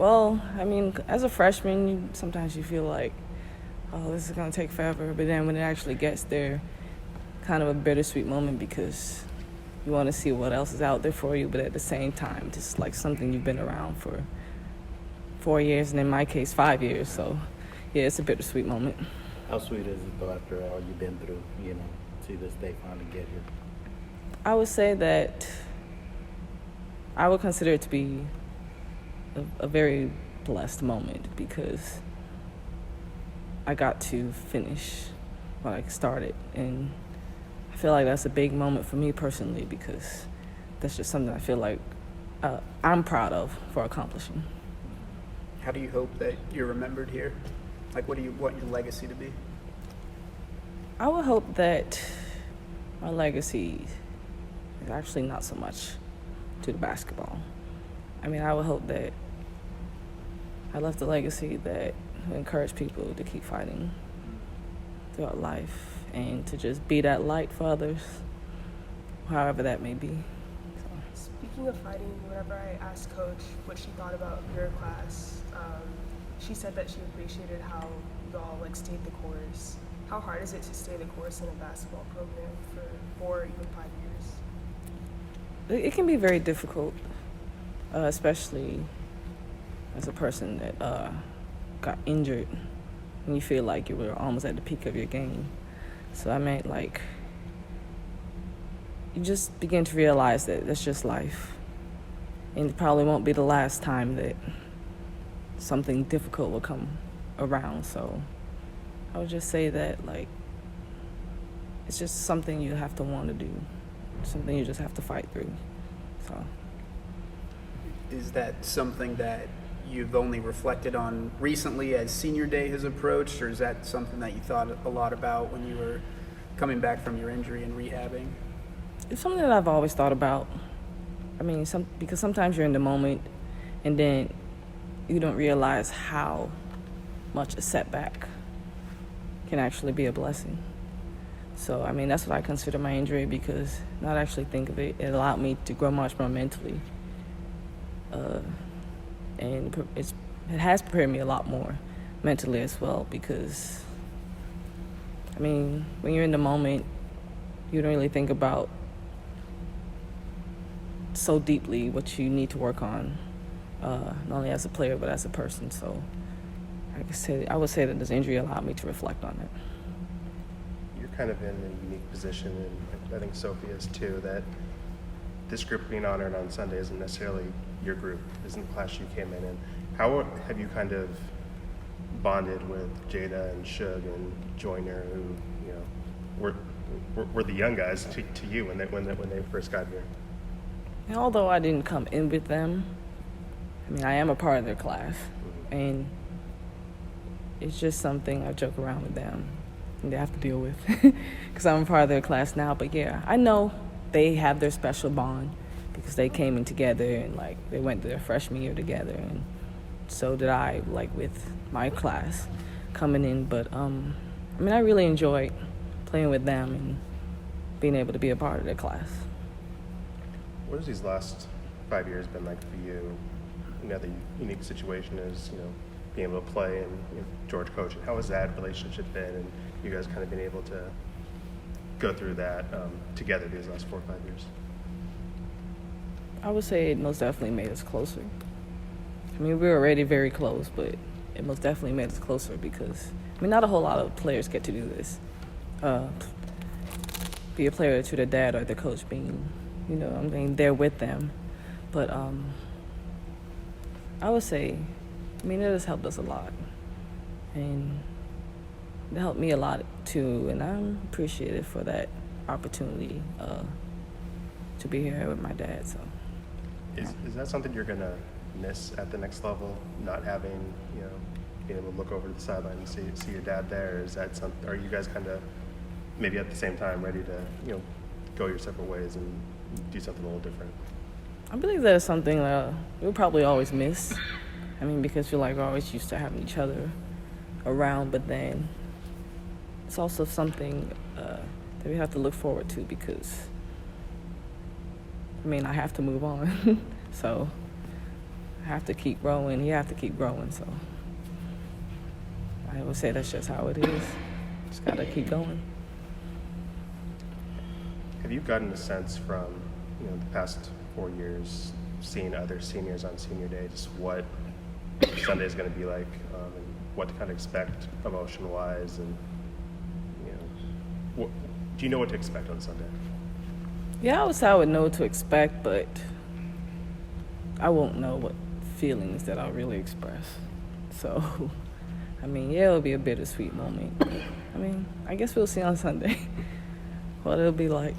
Well, I mean, as a freshman, sometimes you feel like, oh, this is going to take forever. But then when it actually gets there, kind of a bittersweet moment because you want to see what else is out there for you. But at the same time, just like something you've been around for 4 years, and in my case, 5 years. So, yeah, it's a bittersweet moment. How sweet is it, though, after all you've been through, see this day finally get here? I would say that I would consider it to be a very blessed moment because I got to finish what I started. And I feel like that's a big moment for me personally because that's just something I feel like I'm proud of for accomplishing. How do you hope that you're remembered here? Like, what do you want your legacy to be? I would hope that my legacy is actually not so much to the basketball. I mean, I would hope that I left a legacy that will encourage people to keep fighting throughout life and to just be that light for others, however that may be. Speaking of fighting, whenever I asked Coach what she thought about your class, she said that she appreciated how y'all stayed the course. How hard is it to stay the course in a basketball program for 4 or even 5 years? It can be very difficult, especially as a person that got injured and you feel like you were almost at the peak of your game. So I meant you just begin to realize that that's just life. And it probably won't be the last time that something difficult will come around. So I would just say that it's just something you have to want to do, something you just have to fight through. So Is that something that you've only reflected on recently as senior day has approached, or is that something that you thought a lot about when you were coming back from your injury and rehabbing? it's something that I've always thought about. I mean, because sometimes you're in the moment and then you don't realize how much a setback can actually be a blessing. So, I mean, that's what I consider my injury because not actually think of it, it allowed me to grow much more mentally. And it has prepared me a lot more mentally as well because, I mean, when you're in the moment, you don't really think about so deeply what you need to work on, not only as a player but as a person. So I would say that this injury allowed me to reflect on it. You're kind of in a unique position, and I think Sophie is too, that this group being honored on Sunday isn't necessarily your group, isn't the class you came in. How have you kind of bonded with Jada and Shug and Joyner, who were the young guys to you when they first got here? And although I didn't come in with them, I mean, I am a part of their class, and it's just something I joke around with them and they have to deal with because I'm a part of their class now. But yeah, I know they have their special bond because they came in together and they went to their freshman year together, and so did I, with my class coming in. But I mean, I really enjoyed playing with them and being able to be a part of their class. What has these last 5 years been like for you? The unique situation is, being able to play and George coaching. How has that relationship been, and you guys kind of been able to go through that together these last 4 or 5 years? I would say it most definitely made us closer. I mean, we were already very close, but it most definitely made us closer because, I mean, not a whole lot of players get to do this. Be a player to their dad or their coach being, they're with them. But I would say, I mean, it has helped us a lot. And it helped me a lot, too, and I'm appreciative for that opportunity to be here with my dad. So, Is that something you're going to miss at the next level, not having, being able to look over to the sideline and see your dad there? Is that something, are you guys kind of maybe at the same time ready to, go your separate ways and do something a little different? I believe that is something we'll probably always miss. I mean, because we're always used to having each other around, but then it's also something that we have to look forward to because, I mean, I have to move on. So I have to keep growing. You have to keep growing. So I would say that's just how it is. Just gotta keep going. Have you gotten a sense from, the past 4 years, seeing other seniors on senior day, just what Sunday is going to be like, and what to kind of expect emotion-wise, and do you know what to expect on Sunday? Yeah, I would know what to expect, but I won't know what feelings that I'll really express. So, it'll be a bittersweet moment. I guess we'll see on Sunday what it'll be like.